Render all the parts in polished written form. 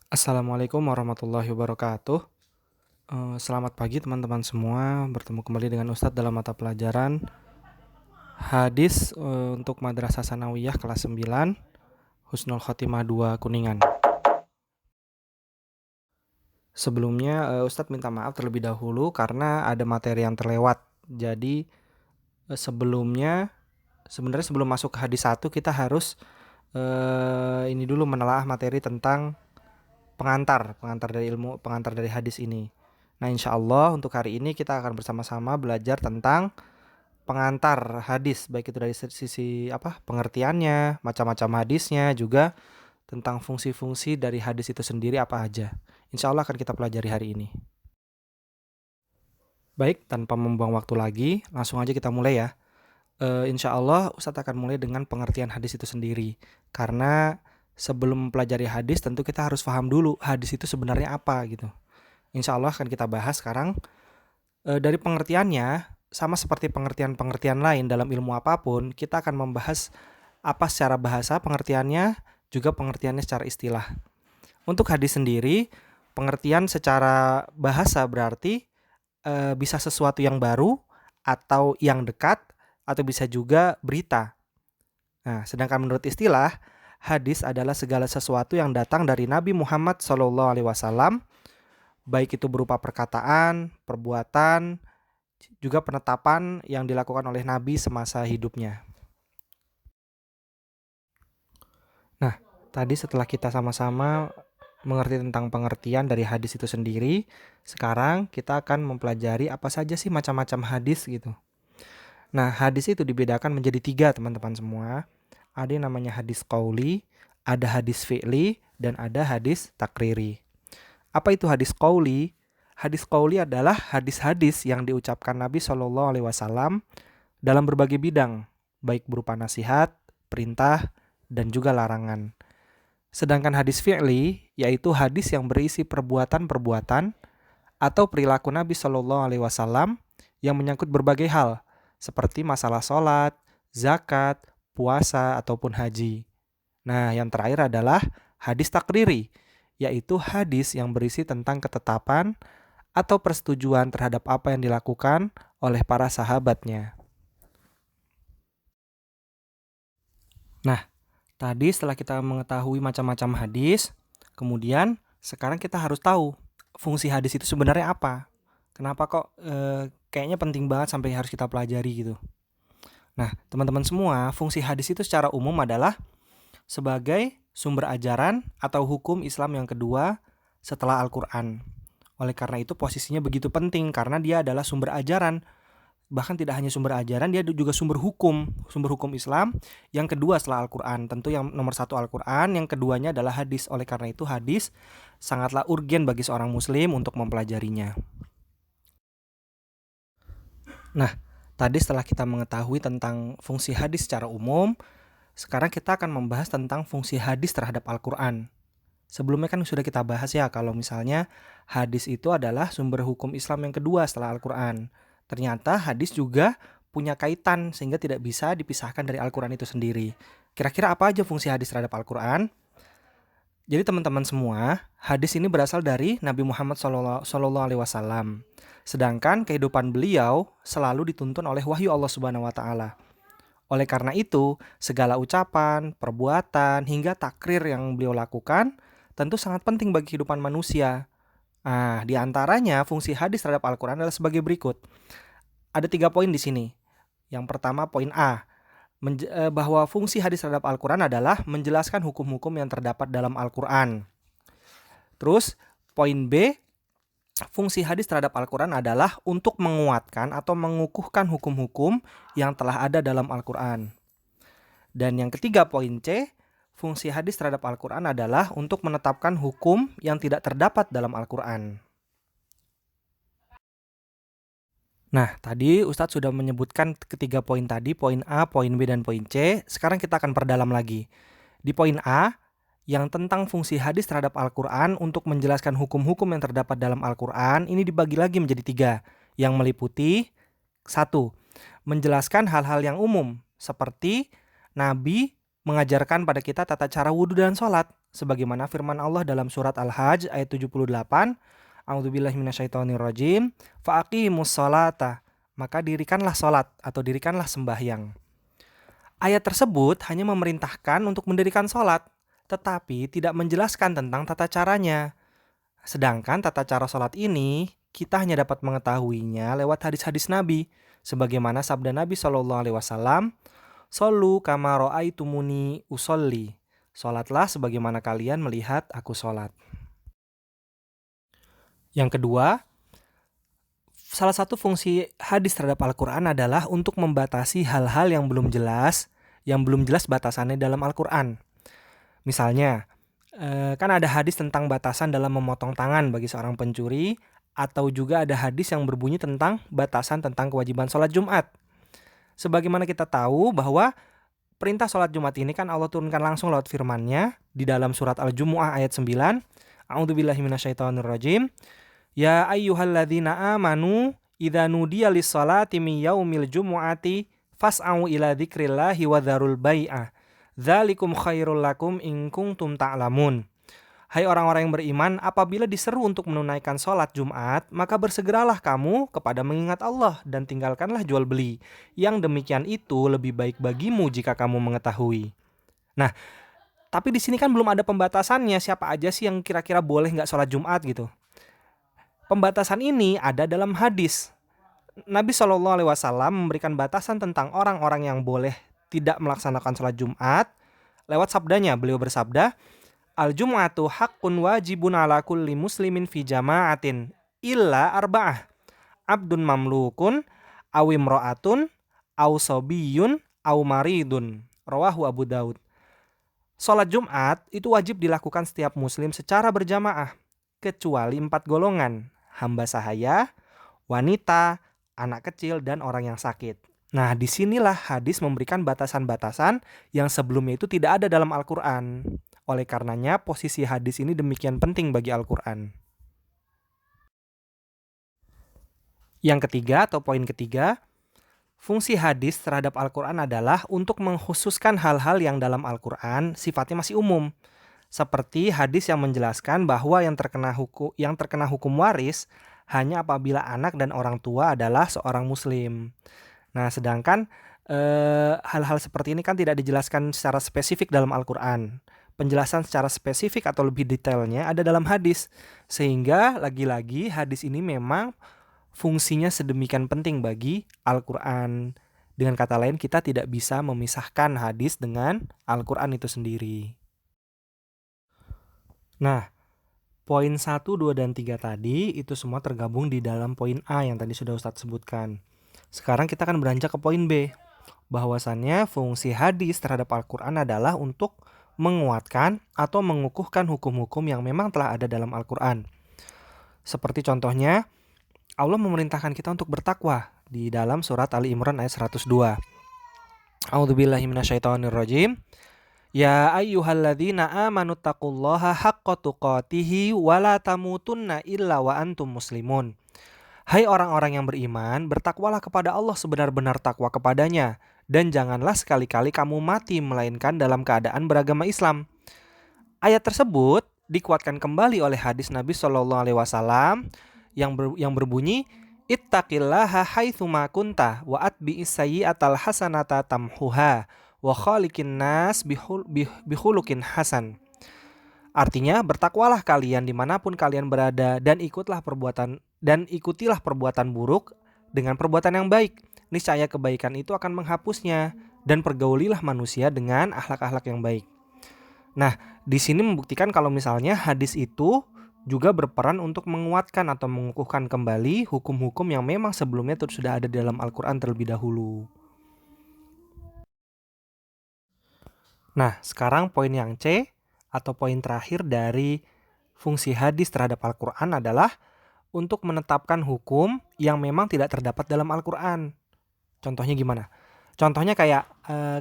Assalamualaikum warahmatullahi wabarakatuh. Selamat pagi teman-teman semua. Bertemu kembali dengan Ustadz dalam mata pelajaran Hadis untuk Madrasah Sanawiyah kelas 9, Husnul Khotimah 2 Kuningan. Sebelumnya Ustadz minta maaf terlebih dahulu karena ada materi yang terlewat. Jadi sebenarnya sebelum masuk ke hadis 1 kita harus ini dulu menelaah materi tentang pengantar dari hadis ini. Nah, insya Allah untuk hari ini kita akan bersama-sama belajar tentang pengantar hadis, baik itu dari sisi pengertiannya, macam-macam hadisnya, juga tentang fungsi-fungsi dari hadis itu sendiri apa aja. Insya Allah akan kita pelajari hari ini. Baik, tanpa membuang waktu lagi, langsung aja kita mulai ya. Insya Allah Ustadz akan mulai dengan pengertian hadis itu sendiri. Karena sebelum mempelajari hadis tentu kita harus paham dulu hadis itu sebenarnya apa gitu. Insya Allah akan kita bahas sekarang. Dari pengertiannya, sama seperti pengertian-pengertian lain dalam ilmu apapun, kita akan membahas apa secara bahasa pengertiannya, juga pengertiannya secara istilah. Untuk hadis sendiri, pengertian secara bahasa berarti bisa sesuatu yang baru, atau yang dekat, atau bisa juga berita. Nah, sedangkan menurut istilah, hadis adalah segala sesuatu yang datang dari Nabi Muhammad SAW, baik itu berupa perkataan, perbuatan, juga penetapan yang dilakukan oleh Nabi semasa hidupnya. Nah, tadi setelah kita sama-sama mengerti tentang pengertian dari hadis itu sendiri, sekarang kita akan mempelajari apa saja sih macam-macam hadis gitu. Nah, hadis itu dibedakan menjadi 3 teman-teman semua. Ada yang namanya hadis qauli, ada hadis fi'li, dan ada hadis takriri. Apa itu hadis qauli? Hadis qauli adalah hadis-hadis yang diucapkan Nabi SAW dalam berbagai bidang, baik berupa nasihat, perintah, dan juga larangan. Sedangkan hadis fi'li yaitu hadis yang berisi perbuatan-perbuatan atau perilaku Nabi SAW yang menyangkut berbagai hal, seperti masalah sholat, zakat, puasa, ataupun haji. Nah, yang terakhir adalah hadis takriri, yaitu hadis yang berisi tentang ketetapan atau persetujuan terhadap apa yang dilakukan oleh para sahabatnya. Nah, tadi setelah kita mengetahui macam-macam hadis, kemudian sekarang kita harus tahu fungsi hadis itu sebenarnya apa. Kenapa kok kayaknya penting banget sampai harus kita pelajari gitu. Nah, teman-teman semua, fungsi hadis itu secara umum adalah sebagai sumber ajaran atau hukum Islam yang kedua setelah Al-Quran. Oleh karena itu posisinya begitu penting karena dia adalah sumber ajaran. Bahkan tidak hanya sumber ajaran, dia juga sumber hukum Islam yang kedua setelah Al-Quran. Tentu yang nomor 1 Al-Quran, yang keduanya adalah hadis. Oleh karena itu hadis sangatlah urgen bagi seorang muslim untuk mempelajarinya. Nah, tadi setelah kita mengetahui tentang fungsi hadis secara umum, sekarang kita akan membahas tentang fungsi hadis terhadap Al-Quran. Sebelumnya kan sudah kita bahas ya kalau misalnya hadis itu adalah sumber hukum Islam yang kedua setelah Al-Quran. Ternyata hadis juga punya kaitan sehingga tidak bisa dipisahkan dari Al-Quran itu sendiri. Kira-kira apa aja fungsi hadis terhadap Al-Quran? Jadi teman-teman semua, hadis ini berasal dari Nabi Muhammad SAW. Sedangkan kehidupan beliau selalu dituntun oleh wahyu Allah Subhanahu wa taala. Oleh karena itu, segala ucapan, perbuatan, hingga takrir yang beliau lakukan tentu sangat penting bagi kehidupan manusia. Nah, di antaranya fungsi hadis terhadap Al-Quran adalah sebagai berikut. Ada 3 poin di sini. Yang pertama, poin A, bahwa fungsi hadis terhadap Al-Quran adalah menjelaskan hukum-hukum yang terdapat dalam Al-Quran. Terus, poin B, fungsi hadis terhadap Al-Quran adalah untuk menguatkan atau mengukuhkan hukum-hukum yang telah ada dalam Al-Quran. Dan yang ketiga, poin C, fungsi hadis terhadap Al-Quran adalah untuk menetapkan hukum yang tidak terdapat dalam Al-Quran. Nah, tadi Ustadz sudah menyebutkan ketiga poin tadi, poin A, poin B, dan poin C. Sekarang kita akan perdalam lagi. Di poin A, yang tentang fungsi hadis terhadap Al-Quran untuk menjelaskan hukum-hukum yang terdapat dalam Al-Quran, ini dibagi lagi menjadi 3, yang meliputi 1, menjelaskan hal-hal yang umum, seperti Nabi mengajarkan pada kita tata cara wudhu dan sholat, sebagaimana firman Allah dalam surat Al-Hajj ayat 78, A'udzubillahi minasyaitonirrajim, faqimus sholata, maka dirikanlah salat atau dirikanlah sembahyang. Ayat tersebut hanya memerintahkan untuk mendirikan salat, tetapi tidak menjelaskan tentang tata caranya. Sedangkan tata cara salat ini kita hanya dapat mengetahuinya lewat hadis-hadis Nabi, sebagaimana sabda Nabi Shallallahu Alaihi Wasallam, "Shollu kama ra'aitumuni usolli." Salatlah sebagaimana kalian melihat aku salat. Yang kedua, salah satu fungsi hadis terhadap Al-Quran adalah untuk membatasi hal-hal yang belum jelas batasannya dalam Al-Quran. Misalnya, kan ada hadis tentang batasan dalam memotong tangan bagi seorang pencuri, atau juga ada hadis yang berbunyi tentang batasan tentang kewajiban sholat Jumat. Sebagaimana kita tahu bahwa perintah sholat Jumat ini kan Allah turunkan langsung lewat firman-Nya di dalam surat Al-Jumu'ah ayat 9. A'udzubillahi minasyaitonirrajim. Ya ayyuhalladzina amanu idza nudiya lis-sholati min yaumil jumu'ati fas'au ila dzikrillahi wa dzarul bai'ah. Dzalikum khairul lakum in kuntum ta'lamun. Hai orang-orang yang beriman, apabila diseru untuk menunaikan sholat Jumat, maka bersegeralah kamu kepada mengingat Allah dan tinggalkanlah jual beli. Yang demikian itu lebih baik bagimu jika kamu mengetahui. Nah, tapi di sini kan belum ada pembatasannya, siapa aja sih yang kira-kira boleh nggak sholat Jumat gitu. Pembatasan ini ada dalam hadis. Nabi Shallallahu Alaihi Wasallam memberikan batasan tentang orang-orang yang boleh tidak melaksanakan sholat Jumat lewat sabdanya. Beliau bersabda, Al-Jum'atu haqqun wajibun ala kulli muslimin fi jama'atin illa arba'ah. Abdun mamlukun, awimro'atun, awsobiyun, awmaridun. Rawahu Abu Daud. Sholat Jumat itu wajib dilakukan setiap muslim secara berjamaah, kecuali 4 golongan, hamba sahaya, wanita, anak kecil, dan orang yang sakit. Nah, disinilah hadis memberikan batasan-batasan yang sebelumnya itu tidak ada dalam Al-Quran. Oleh karenanya, posisi hadis ini demikian penting bagi Al-Quran. Yang ketiga atau poin ketiga, fungsi hadis terhadap Al-Quran adalah untuk mengkhususkan hal-hal yang dalam Al-Quran sifatnya masih umum. Seperti hadis yang menjelaskan bahwa yang terkena hukum waris hanya apabila anak dan orang tua adalah seorang muslim. Nah, sedangkan hal-hal seperti ini kan tidak dijelaskan secara spesifik dalam Al-Quran. Penjelasan secara spesifik atau lebih detailnya ada dalam hadis. Sehingga lagi-lagi hadis ini memang fungsinya sedemikian penting bagi Al-Quran. Dengan kata lain, kita tidak bisa memisahkan hadis dengan Al-Quran itu sendiri. Nah, poin 1, 2, dan 3 tadi itu semua tergabung di dalam poin A yang tadi sudah Ustadz sebutkan. Sekarang kita akan beranjak ke poin B. Bahwasannya fungsi hadis terhadap Al-Quran adalah untuk menguatkan atau mengukuhkan hukum-hukum yang memang telah ada dalam Al-Quran. Seperti contohnya, Allah memerintahkan kita untuk bertakwa di dalam surat Ali Imran ayat 102. A'udzubillahi minasyaitonirrajim. Ya ayyuhalladzina amanu taqullaha haqqa tuqatihi wa la tamutunna illa wa antum muslimun. Hai orang-orang yang beriman, bertakwalah kepada Allah sebenar-benar takwa kepadanya, dan janganlah sekali-kali kamu mati melainkan dalam keadaan beragama Islam. Ayat tersebut dikuatkan kembali oleh hadis Nabi Shallallahu Alaihi Wasallam yang berbunyi, Ittaqillaha haitsuma kunta wa atbi'is sayyi'atal hasanata tamhuha wa khaliqin nas bihulukin hasan. Artinya, bertakwalah kalian dimanapun kalian berada dan ikutilah perbuatan buruk dengan perbuatan yang baik. Niscaya kebaikan itu akan menghapusnya, dan pergaulilah manusia dengan akhlak-akhlak yang baik. Nah, di sini membuktikan kalau misalnya hadis itu juga berperan untuk menguatkan atau mengukuhkan kembali hukum-hukum yang memang sebelumnya sudah ada dalam Al-Quran terlebih dahulu. Nah, sekarang poin yang C atau poin terakhir dari fungsi hadis terhadap Al-Quran adalah untuk menetapkan hukum yang memang tidak terdapat dalam Al-Quran. Contohnya gimana? Contohnya kayak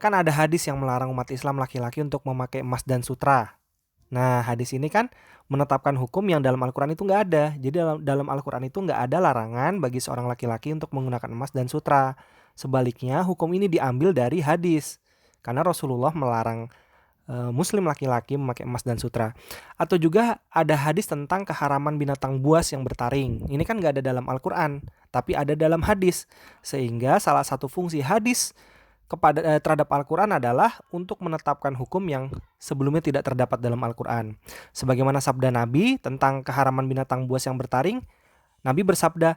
kan ada hadis yang melarang umat Islam laki-laki untuk memakai emas dan sutra. Nah, hadis ini kan menetapkan hukum yang dalam Al-Quran itu nggak ada. Jadi dalam Al-Quran itu nggak ada larangan bagi seorang laki-laki untuk menggunakan emas dan sutra. Sebaliknya, hukum ini diambil dari hadis. Karena Rasulullah melarang muslim laki-laki memakai emas dan sutra. Atau juga ada hadis tentang keharaman binatang buas yang bertaring. Ini kan nggak ada dalam Al-Quran, tapi ada dalam hadis. Sehingga salah satu fungsi hadis terhadap Al-Quran adalah untuk menetapkan hukum yang sebelumnya tidak terdapat dalam Al-Quran. Sebagaimana sabda Nabi tentang keharaman binatang buas yang bertaring, Nabi bersabda,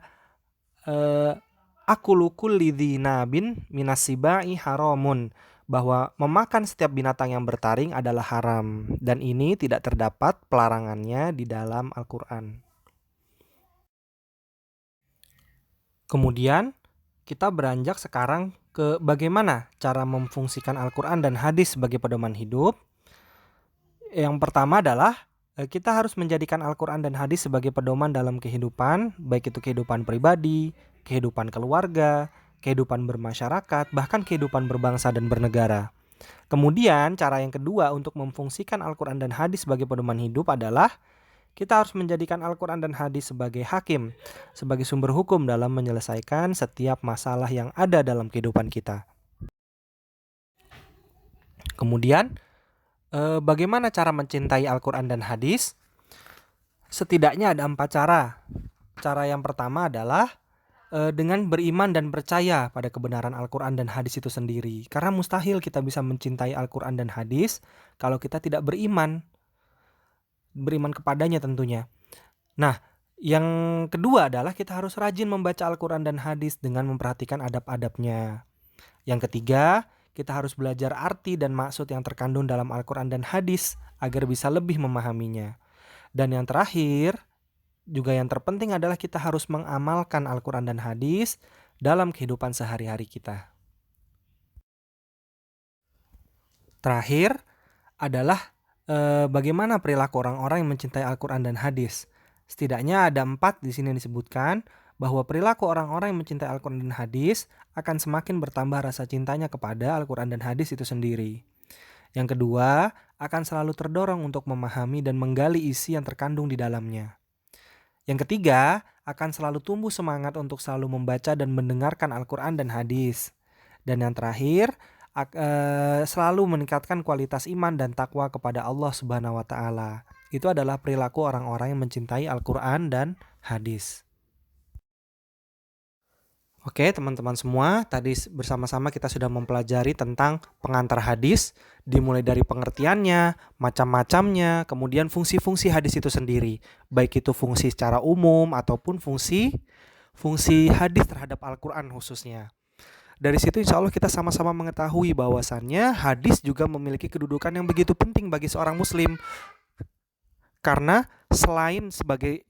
akulu kulli dzi nabin minas sibai haramun, bahwa memakan setiap binatang yang bertaring adalah haram, dan ini tidak terdapat pelarangannya di dalam Al-Quran. Kemudian kita beranjak sekarang ke bagaimana cara memfungsikan Al-Quran dan hadis sebagai pedoman hidup. Yang pertama adalah kita harus menjadikan Al-Quran dan hadis sebagai pedoman dalam kehidupan, baik itu kehidupan pribadi, kehidupan keluarga, kehidupan bermasyarakat, bahkan kehidupan berbangsa dan bernegara. Kemudian cara yang kedua untuk memfungsikan Al-Quran dan hadis sebagai pedoman hidup adalah kita harus menjadikan Al-Quran dan hadis sebagai hakim, sebagai sumber hukum dalam menyelesaikan setiap masalah yang ada dalam kehidupan kita. Kemudian, bagaimana cara mencintai Al-Quran dan hadis? Setidaknya ada 4 cara. Cara yang pertama adalah dengan beriman dan percaya pada kebenaran Al-Quran dan hadis itu sendiri. Karena mustahil kita bisa mencintai Al-Quran dan hadis kalau kita tidak beriman kepadanya tentunya. Nah, yang kedua adalah kita harus rajin membaca Al-Quran dan hadis dengan memperhatikan adab-adabnya. Yang ketiga, kita harus belajar arti dan maksud yang terkandung dalam Al-Quran dan hadis agar bisa lebih memahaminya. Dan yang terakhir, juga yang terpenting adalah kita harus mengamalkan Al-Quran dan hadis dalam kehidupan sehari-hari kita. Terakhir adalah bagaimana perilaku orang-orang yang mencintai Al-Quran dan hadis. Setidaknya ada 4 di sini yang disebutkan, bahwa perilaku orang-orang yang mencintai Al-Quran dan hadis akan semakin bertambah rasa cintanya kepada Al-Quran dan hadis itu sendiri. Yang kedua, akan selalu terdorong untuk memahami dan menggali isi yang terkandung di dalamnya. Yang ketiga, akan selalu tumbuh semangat untuk selalu membaca dan mendengarkan Al-Quran dan hadis. Dan yang terakhir, selalu meningkatkan kualitas iman dan takwa kepada Allah Subhanahu wa Ta'ala. Itu adalah perilaku orang-orang yang mencintai Al-Quran dan hadis. Oke teman-teman semua, tadi bersama-sama kita sudah mempelajari tentang pengantar hadis, dimulai dari pengertiannya, macam-macamnya, kemudian fungsi-fungsi hadis itu sendiri, baik itu fungsi secara umum ataupun fungsi hadis terhadap Al-Quran khususnya. Dari situ insya Allah kita sama-sama mengetahui bahwasannya hadis juga memiliki kedudukan yang begitu penting bagi seorang muslim. Karena selain sebagai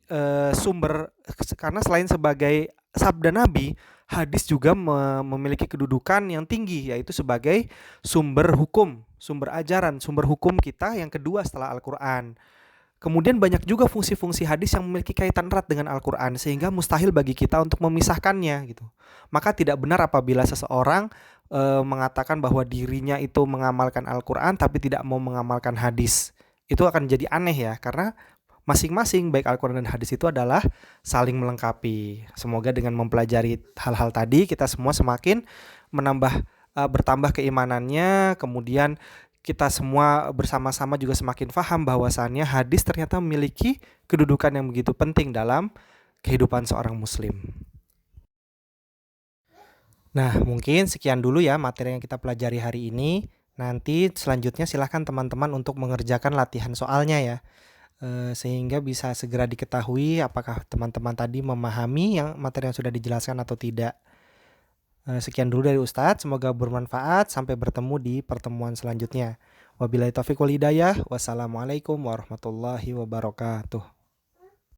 selain sebagai sabda Nabi, hadis juga memiliki kedudukan yang tinggi, yaitu sebagai sumber hukum, sumber ajaran, sumber hukum kita yang kedua setelah Al-Quran. Kemudian banyak juga fungsi-fungsi hadis yang memiliki kaitan erat dengan Al-Quran, sehingga mustahil bagi kita untuk memisahkannya gitu. Maka tidak benar apabila seseorang mengatakan bahwa dirinya itu mengamalkan Al-Quran tapi tidak mau mengamalkan hadis. Itu akan jadi aneh ya, karena masing-masing baik Al-Quran dan hadis itu adalah saling melengkapi. Semoga dengan mempelajari hal-hal tadi kita semua semakin bertambah keimanannya, kemudian kita semua bersama-sama juga semakin paham bahwasannya hadis ternyata memiliki kedudukan yang begitu penting dalam kehidupan seorang muslim. Nah, mungkin sekian dulu ya materi yang kita pelajari hari ini. Nanti selanjutnya silahkan teman-teman untuk mengerjakan latihan soalnya ya, sehingga bisa segera diketahui apakah teman-teman tadi memahami materi yang sudah dijelaskan atau tidak. Sekian dulu dari Ustadz, semoga bermanfaat. Sampai bertemu di pertemuan selanjutnya. Wabillahi taufiq wal hidayah. Wassalamualaikum warahmatullahi wabarakatuh.